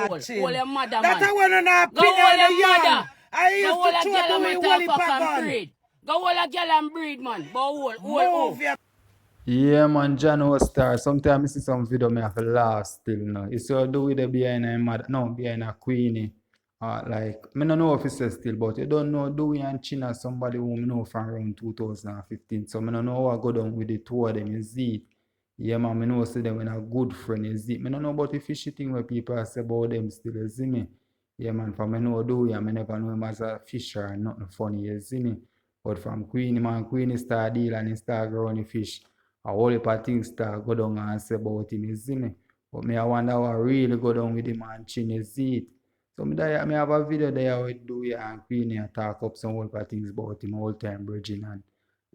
Hold your mother, man. That's one on our Go hold your mother. I used Go hold to a girl Doey and Wally motherfucking breed. Go hold a girl and breed, man. But hold. Yeah, man, John was star. Sometimes I see some video, me have to laugh still, you know. You saw do with the behind a mother, no, behind a queenie. Like, I don't know if it's still, but you don't know Dewey and China, somebody who I know from around 2015. So I don't know how I go down with the two of them, you see it. Yeah, man, I know see them when a good friend, you see it. I don't know about the fishy thing where people say about them still, you see me. Yeah, man, from I know Dewey, I never know him as a fisher and nothing funny, you see me. But from Queenie, man, Queenie start deal and he start growing the fish. A whole heap of things start go down and say about him, you see me. But me, I wonder what really go down with him and Chin, you see it. So me have a video there with Dewey and Queenie and talk up some whole heap of things about him all time bridging and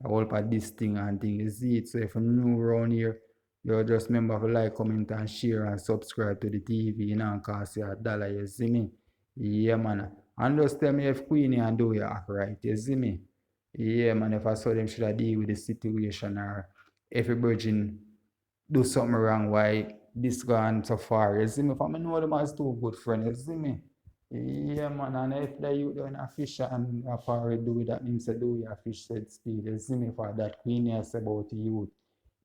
a whole heap of this thing and thing, you see it. So if you're new around here, you just remember to like, comment and share and subscribe to the TV, you know, and cost you $1, you see me. Yeah, man. And just tell me if Queenie and Dewey act right, you see me. Yeah, man, if I saw them should I deal with the situation or if a virgin do something wrong, why this gone so far, you see me? If I know them as two good friends, you see me? Yeah, man, and if the youth doing a fish and a far do with that means do a fish said speed, you see me? For that Queenie has about the youth,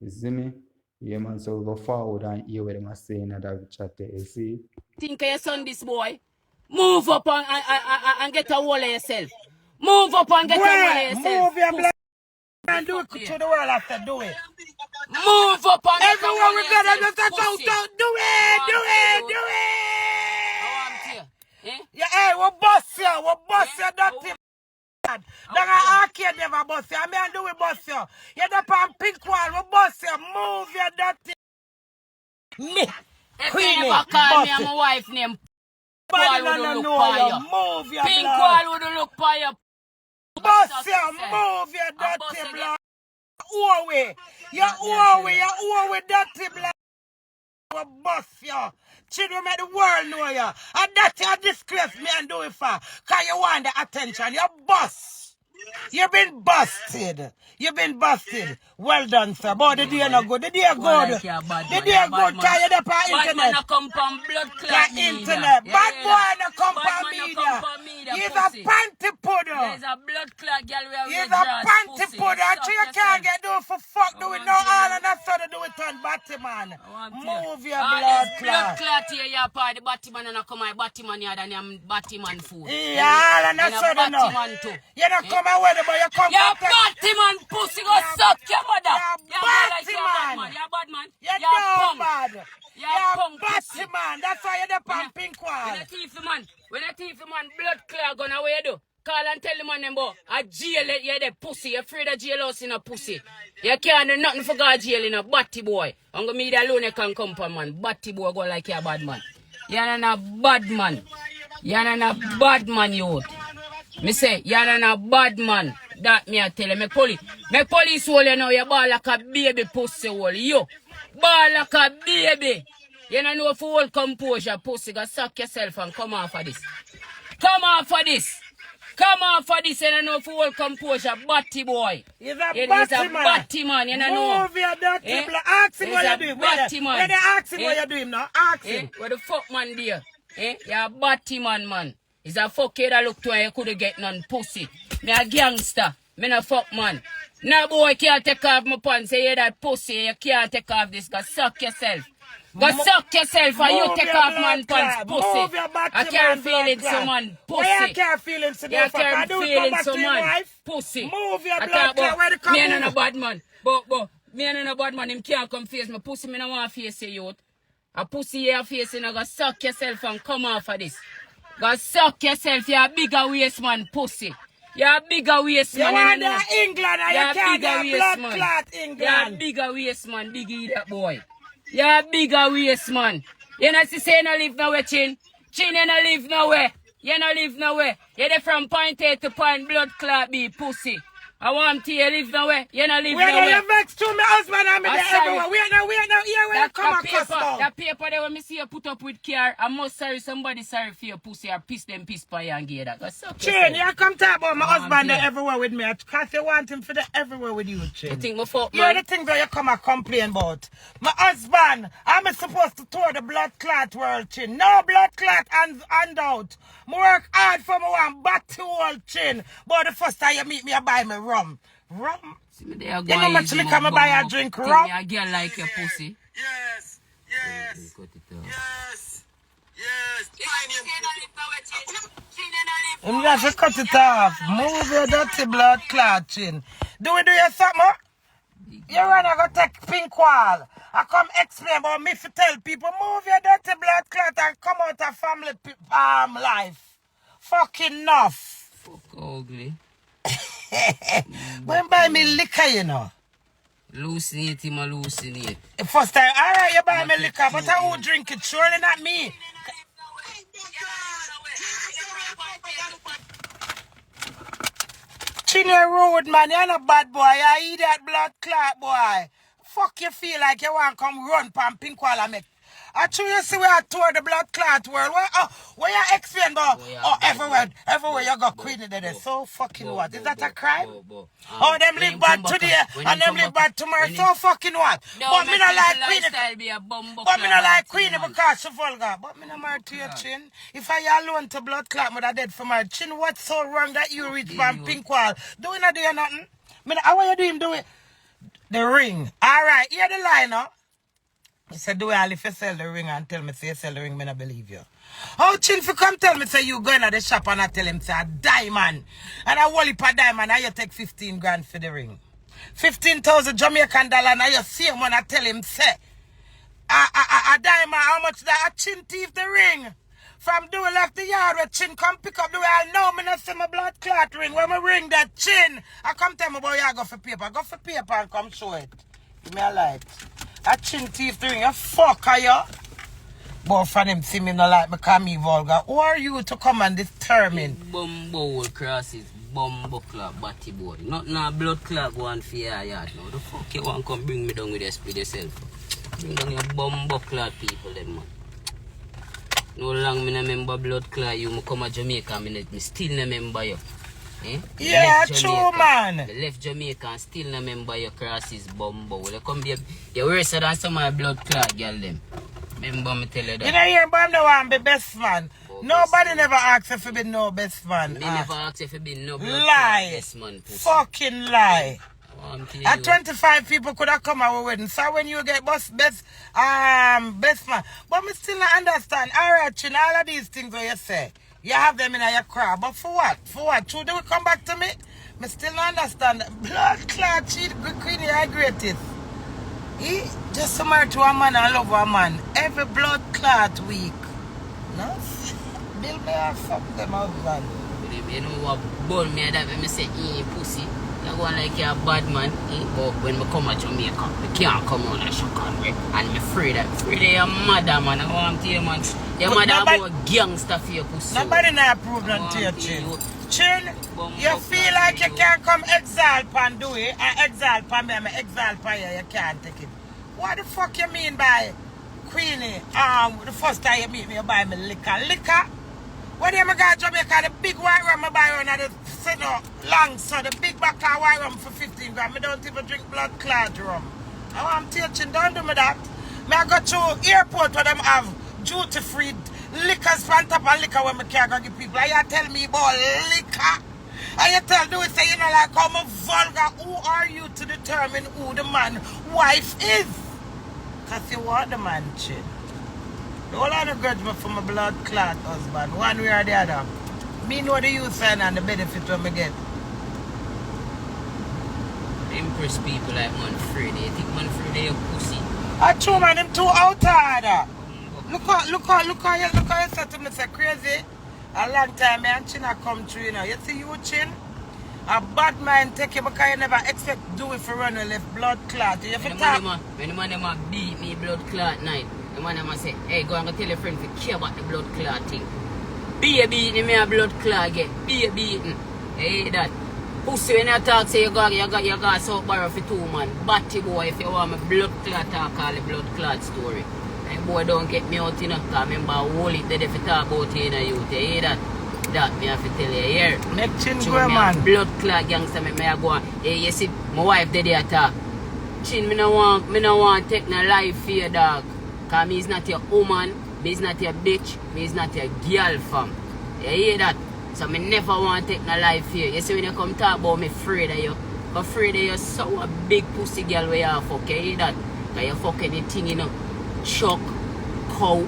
you see me? Yeah, man, so we go forward and hear what them are saying in that chat, you see? Think of your son, this boy. Move up and get a hold of yourself. Move up and get a hold of yourself. Move your blood and do it to the world after do it. Move up and get a hold Everyone of we gotta yourself. just do it. I want you. Yeah, hey, we bust you, dirty bad. That arcade never bust you. I mean, do we bust you? You're the on pink wall, we bust you. Move your dirty. Me, If Queenie, you never call me bust and my it. wife name, Body Wall would no look know for you. you. Move your Pink blood. Wall would look for you. Bust you, move your dirty blood. Huawei. Your Huawei, dirty blood. We bust you. Children make the world know you. And that's your disgrace me and do it for. Cause you want the attention. You bust. You've been busted. You've been busted. Well done, sir. But the day no good. The day good. Like The day good. Cause you're the bad man internet. a come from blood clot The media. internet. Bad boy no come Bad from man no media. come from media, He's pussy. a panty puddle. There's a blood clot girl where we He's a draws panty pussy. puddle. Actually, you can't get do it for fuck. Do it no all and that's how to do it on Batman. Move your blood Blood clot. clot here, your party, Batman and I come my Batman here than your Batman food. Yeah, all and that's how to know. Batman too. You don't come away, but you come You're back. Batman pussy, go suck your mother. You're Batman. You're bad man. You're punk. bad. You're punk pussy. Batman. That's why you're the pink one. When a thief man, blood clot gonna away do. Call and tell the man them boy, a jail you're the pussy. You're afraid of jailhouse in a pussy. You can't do nothing for God jail in a batty boy. I'm gonna meet alone you can come from man. Batty boy go like you're a bad man. You're not a bad man. You're not a bad man, you. Me say, you're not a bad man. That me I tell you. Me police hold you now, you ball like a baby pussy hole. You ball like a baby. You don't know if you hold composure, pussy. Go suck yourself and come off of this. Come off of this. Come off of this. You don't know if you hold composure, batty boy. He's a batty man. You don't know. Move your dirty blood. Ask him what you're doing. When they ask him what you're doing now, ask him. Where the fuck man there? You're a batty man. He's a fuckhead that look to you couldn't get none pussy. Me a gangster. Me no fuck man. No boy can't take off my pants. Say you that pussy. You can't take off this. Go suck yourself. Go suck yourself and you take off man pants pussy. I can't feel it so man pussy. Why you can't feel it so you can't feel it so man pussy. Move your blood clot. Where the come me and no bad man. But me and no bad man. Him can't come face me. Pussy me no want face you youth. A pussy you face you know. Go suck yourself and come off of this. Go suck yourself, you're a bigger waist man, pussy. You're a bigger waist man. You want that England and you can't get blood clot England. You're a bigger waist man, big idiot boy. You're a bigger waist man. You know say you no live nowhere, Chin. Chin, you no live nowhere. You no live nowhere. You're there from point A to point blood clot B, pussy. I want to live now way. You not live Where now way. you vex to my husband and me I'm there sorry. everywhere. Wait now, here where you come across now. That paper there when me see you put up with care, I must sorry somebody sorry for your pussy or piss them piss by you and give that. That's okay. Chin, you come talk about my husband there everywhere with me. Because you want him for the everywhere with you, Chin. You think my fuck, You're man? the things that you come and complain about. My husband, I'm supposed to tour the blood clot world, Chin. No blood clot and out. I work hard for my one batty world, Chin. But the first time you meet me, I buy me rum. Rum? See, there You know how much liquor I buy a drink rum? I get like your pussy. Yes. Yes. You have to cut it off. Move your dirty blood clot, Chin. Do we do your something? You run and go take pink wall. I come explain about me to tell people, move your dirty blood clot and come out of family life. Fucking enough. Fuck ugly. Go and buy me liquor, you know. Hallucinate him, hallucinate. First time, alright, you buy me liquor, but I won't drink it. Surely not me. Chinny Road, man, you're not bad boy. You eat that blood clot, boy. Fuck you feel like you want to come run pan pink wall and make. I true you see where I tour the blood clot world. Where you explain about? Everywhere you go queen there. So fucking what? Is that a crime? Oh, them live bad today and them live bad tomorrow. So fucking what? But me not like queen. But me not like queen because she vulgar. But me not married to your Chin. If I alone to blood clot, me dead for my Chin. What's so wrong that you reach from pink wall? Do not do nothing. How are you doing? Do it. The ring. Alright, hear the line now. He said, do I if you sell the ring and tell me say you sell the ring, me not believe you. How Chin for come tell me say you going to the shop and I tell him say a diamond. And a whole heap of diamond and you take 15 grand for the ring. 15,000 Jamaican dollar and you see him when I tell him say a diamond, how much that a Chin thief the ring. From do left the yard where Chin come pick up the way I know me not see my blood clot ring. When me ring that Chin, I come tell me boy you go for paper. Go for paper and come show it. Give me a light. A Chin thief the ring, a fuck are you? But for them see me not like me call me vulgar. Who are you to come and determine? Bumbo crosses, bumbo clot, batty boy. Not now blood clot go on for your yard now. The fuck you want come bring me down with your speed yourself? Bring down your bumbo clot people then man. No long me remember blood clot you, me come to Jamaica, me still remember you. Eh? Yeah, true man. The left Jamaica and still remember your crosses bumbo. Well, you come be you're worse than some of my blood clot girl them. Remember me tell you that. You know here, but I'm the one be best man. Nobody never asks if you be no best man. Me never ask if you be no blood lie. best man pussy. Fucking lie. At 25 people could have come our wedding. So when you get best man. But me still not understand. Alright, Chin, all of these things that you say. You have them in your crowd. But for what? For what? True, they will come back to me? Me still not understand. Blood clot, cheat, queenie, I greatest. He just married to a man and love a man. Every blood clot week. No? Bill me and fuck them husband. You know what bone me that when me say pussy. You go like you're a bad man, but when I come to Jamaica, I can't come out and shock on me. And I'm afraid that you're mother, man. I want to tell you, man. Your mother about gangster for your pussy. Nobody not approve nothing to your Chin. Chin, you feel like you can't come exalt and do it, and exalt for me, and exalt for you, you can't take it. What the fuck you mean by Queenie? The first time you meet me, you buy me liquor. Liquor? When you go to Jamaica, the big white rum I buy on the long, so the big bottle of white rum for 15 grand. I don't even drink blood clot rum. I want to teaching, don't do me that. I go to airport where them have duty free liquors on top of liquor when I can't go give people. And you tell me about liquor. And you tell do it say you know like I'm a vulgar. Who are you to determine who the man wife is? Because you want the man, Chin. The whole lot of grudge me for my blood clot husband, one way or the other. Me know the use and the benefit when I get. Impress people like Manfred. You think Manfred your pussy? I true man, him too out order. Look how you said to me, say crazy. A long time, man, Chin I come through, you know. You see you, Chin? A bad man take you because you never expect do it for run a left blood clot. You when the man beat me blood clot night. The man them say, hey, go and go tell your friend to care about the blood clot thing. Be a beating me a blood clot get. Be a beating. Hey, that. Pussy when you talk say you got so borrow for 2 man. Batty boy if you want me blood clot talk all the blood clot story. And boy don't get me out, you know, cause remember hold it there if you talk about it in a youth. You hear that? That me have to tell you here. Make chin Chin, go, me man. blood clot gangster me I go on. Hey, you see my wife there they talk. Chin, me no want take no life for you, dog. Cause me is not your woman, me is not your bitch, me is not your girl, fam. You hear that? So me never want to take no life for you. You see when you come talk about me afraid of you. But afraid of you so a big pussy girl where you fuck. You hear that? Cause you fuck anything, you know. Chuck, cow,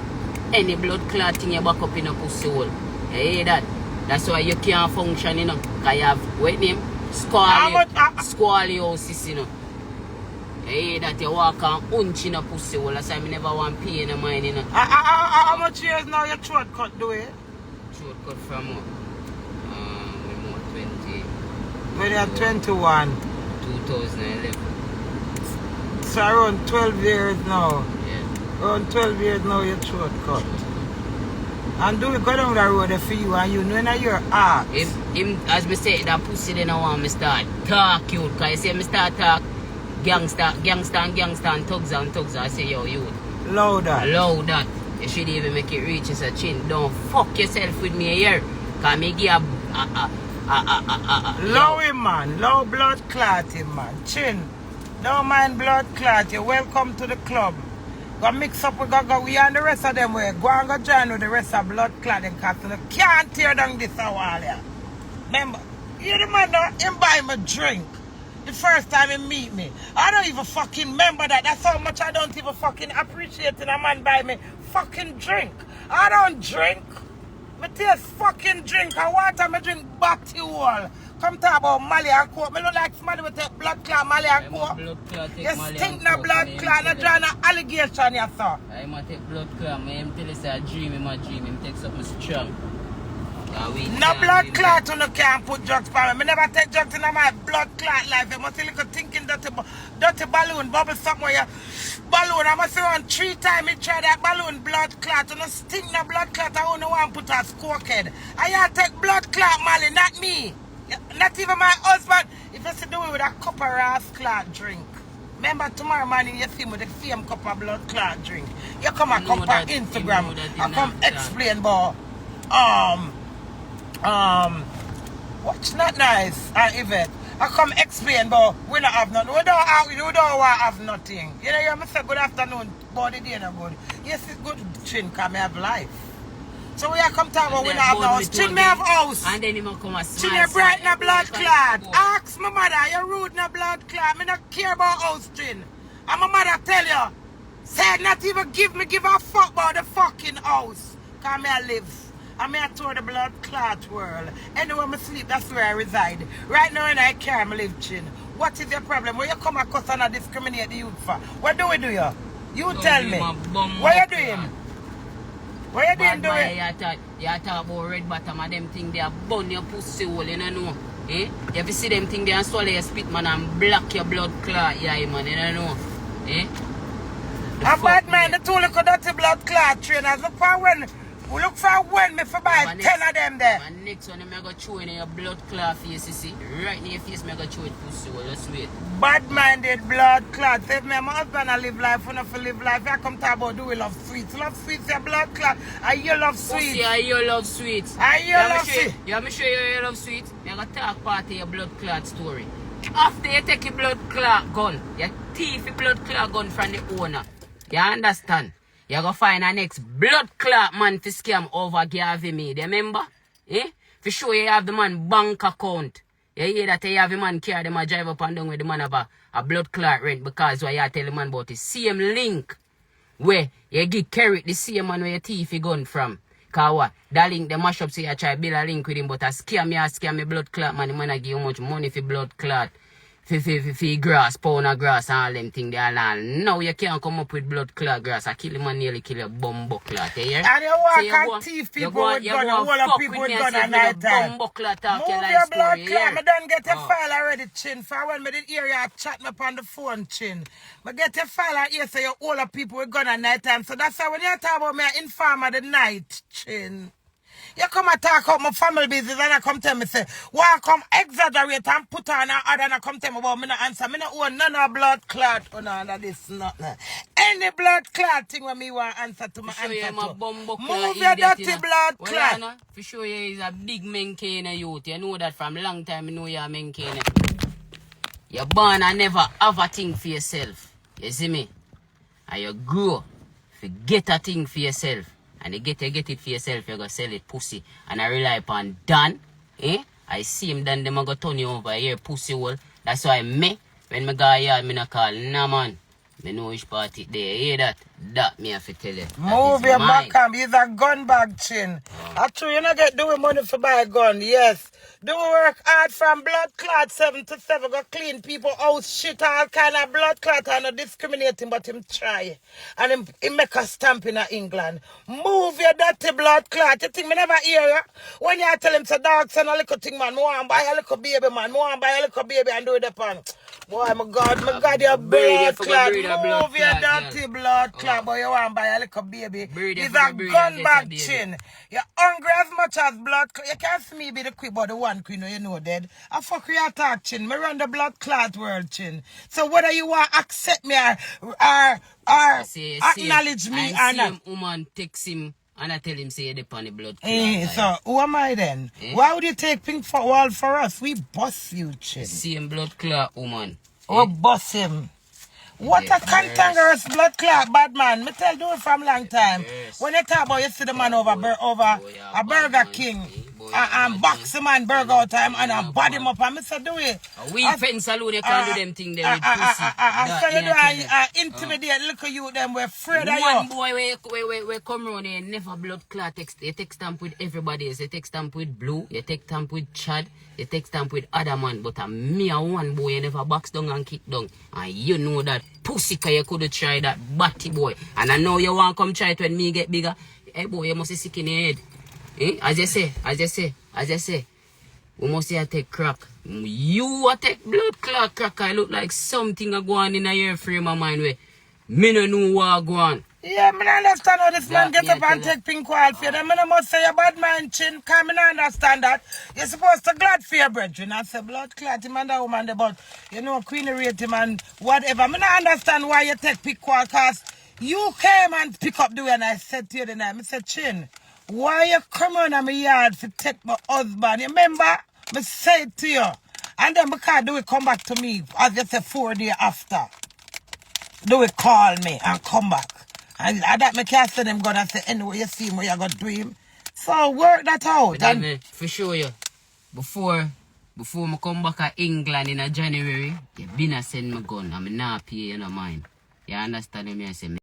any blood clot thing you back up in a pussy hole. You hear that? That's why you can't function, you know. Cause you have, what name? Squaliosis, you know. You hear that? You walk on hunch in a pussy hole. That's why I never want pain in mind, you know. How much years now your throat cut, do it? Throat cut from what? 20. When you're 21. 2011. So around 12 years now. Yeah. Around 12 years now your throat cut. And do we go down the road for you and you know in your heart. Him, as me say, that pussy they don't want me start talk you. Cause you see me start talk gangster and thugs. I say yo you. Louder. Loud that. You should even make it reach as a chin. Don't fuck yourself with me here. Cause me give Low him, man. Low blood clotting, man. Chin. Don't mind blood clot. You're welcome to the club. Go mix up with we and the rest of them way. Go and go join with the rest of blood clotting cause you can't tear down this wall here. Remember, you the man that him buy me drink. The first time he meet me. I don't even fucking remember that. That's how much I don't even fucking appreciate it. A man buy me fucking drink. I don't drink. Me taste fucking drink and water me drink batty wall. Come talk about Mali and Coke. Me look like somebody with a blood clot Mali and Coke. You stink no blood clot, no draw no allegation you saw. I might take blood clot, I tell you say I dream him take something strong. No blood clot you no can't put drugs for me. I never take drugs in my blood clot life. You must look thinking dirty balloon, bubble somewhere you balloon. I must say on 3 times you try that balloon blood clot. You no stink no blood clot. I only want to put a cokehead. I take blood clot, Mali, not me. Not even my husband. If you see do it with a cup of ass clot drink. Remember tomorrow morning you see me with the same cup of blood clot drink. You come and come on Instagram. I come explain about what's not nice Yvette. I come explain but we don't have nothing. We don't want to have nothing. You know you say good afternoon, body day no good. Yes it's good chin because I have life. So we are come talk about we don't have no house. Chin me have house. And then he will come and smile. Chin you bright no blood clot. Ask my mother, you rude no blood clot. Me not care about house chin. And my mother tell you, said not even give a fuck about the fucking house. Cause me I live. And me I tour the blood clot world. Anywhere I sleep, that's where I reside. Right now in I care, I live chin. What is your problem? Where you come across and discriminate the youth for? What do we do you? You tell me. What you doing? What you doing doing? You talk about red bottom and them thing they are burn your pussy hole, you know. Eh? You ever see them thing they and swallow your spit man and block your blood clot, yeah man, you know. Eh? A bad man, the two little dirty blood clot trainers. Look for when me for buy 10 of them there. And next one, I'm going to chew in your blood clot face, you see. Right in your face, I'm going to chew it pussy hole, just wait. Bad-minded blood clot. If me and my husband I live life, when I live life, I come talk about do we love sweets. Love sweets, your blood clot. And you love sweets. Pussy, and you love sweets. And you love sweets. You want me show you love sweets? I'm going to talk part of your blood clot story. After you take your blood clot gun, you thief your blood clot gun from the owner. You understand? You're going to find a next blood clot man to scam over Gavin me. Remember? Eh? For sure you have the man bank account. You hear that you have the man carry them a drive up and down with the man have a blood clot rent because why you tell the man about the same link where you give carrot the same man where you thief your gun from. Cause what? That link the mash up so you try build a link with him but a scam me blood clot man. The man give you much money for blood clot. For grass, pound of grass and all them things they are all. Now you can't come up with blood clot grass. I kill him and nearly kill a bumbo clot, you hear? And you walk and thief people with gun, all of people with gun at night time. Bumbo clot talk move your your life blood story, clot. I done get a file already, chin. For when me did hear you chat me upon the phone, chin. I get a file out here say you all of people with gun at night time. So that's why when you talk about me, I inform of the night, chin. You come and talk about my family business and I come tell me, say, why come exaggerate and put on a other and I come tell me about me no answer. Me no own none of blood clot or none of this, nothing. Any blood clot thing when me want answer to my For sure answer you am a to. bumbo Move your dirty blood well, clot. Anna, for sure you is a big menke youth. You know that from long time you know you are menke. You're born and never have a thing for yourself. You see me? And you grow. If you get a thing for yourself, and you get it for yourself, you go sell it pussy. And I rely upon Dan. I see him then them go turn you over here, pussy hole. That's why me, when me go here, me no call, nah man. Me know which party there. Hear that? That me have to tell you. Move your back arm. He's a gun bag chin. Actually, you not get doing money for buy a gun. Yes. Do work hard from blood clot 7 to 7. Go clean people out shit all kind of blood clot and not discriminating, but him try. And him make a stamp in England. Move your dirty blood clot. You think me never hear you? When you tell him to dog send a little thing, man. Me want buy a little baby, man. Me want buy a little baby and do it upon. Boy, my God, your blood clot. Move your dirty blood clot, boy. You want buy a little baby. He's a gun bag chin. You're hungry as much as blood clot. You can't see me be the queen, but the one queen, you know, dead. I fuck you talk chin. Me run the blood clot world chin. So whether you want to accept me or acknowledge me or not. Woman text him and I tell him say you depend on the blood clot. So who am I then? Why would you take pink for wall for us? We boss you, chin. Same blood clot woman. Oh, boss him. What a cantankerous blood clot, bad man. Me tell do it from long time. Yes. When you talk about you see the man over a Burger King and box the man burger out time and body him up and me say do it. We fence alone you can't do them thing there with pussy. So you do intimidate little you them we're afraid of you. One boy we come around here never blood clot text. You take stamp with everybody else. You take stamp with Blue. You take stamp with Chad. You take stamp with other man. But me and one boy you never box down and kick down. And you know that pussy cause you could try that batty boy. And I know you want to come try it when me get bigger. Hey boy, you must be sick in your head. As you say, we must say I take crack. You a take blood clot crack. I look like something a go on in your frame of mind where me no know what go on. Yeah, me not understand how this man get up and take pink wall for you. Then me no must say a bad man chin, cause me not understand that. You're supposed to glad for your brethren. I say blood clot him and that woman about, you know, queen rate him and whatever. Me not understand why you take pink wall, cause you came and pick up the way and I said to you the night, I said, Chin, why you come on my yard to take my husband? You remember? I said to you. And then because do it come back to me, as you say 4 days after. Do it call me and come back. And that me can't say them gonna say anyway you see him what you gonna do him. So work that out. And for sure you, before I come back to England in January, you been a send me gun and me not pay you no mind. You understand me? I say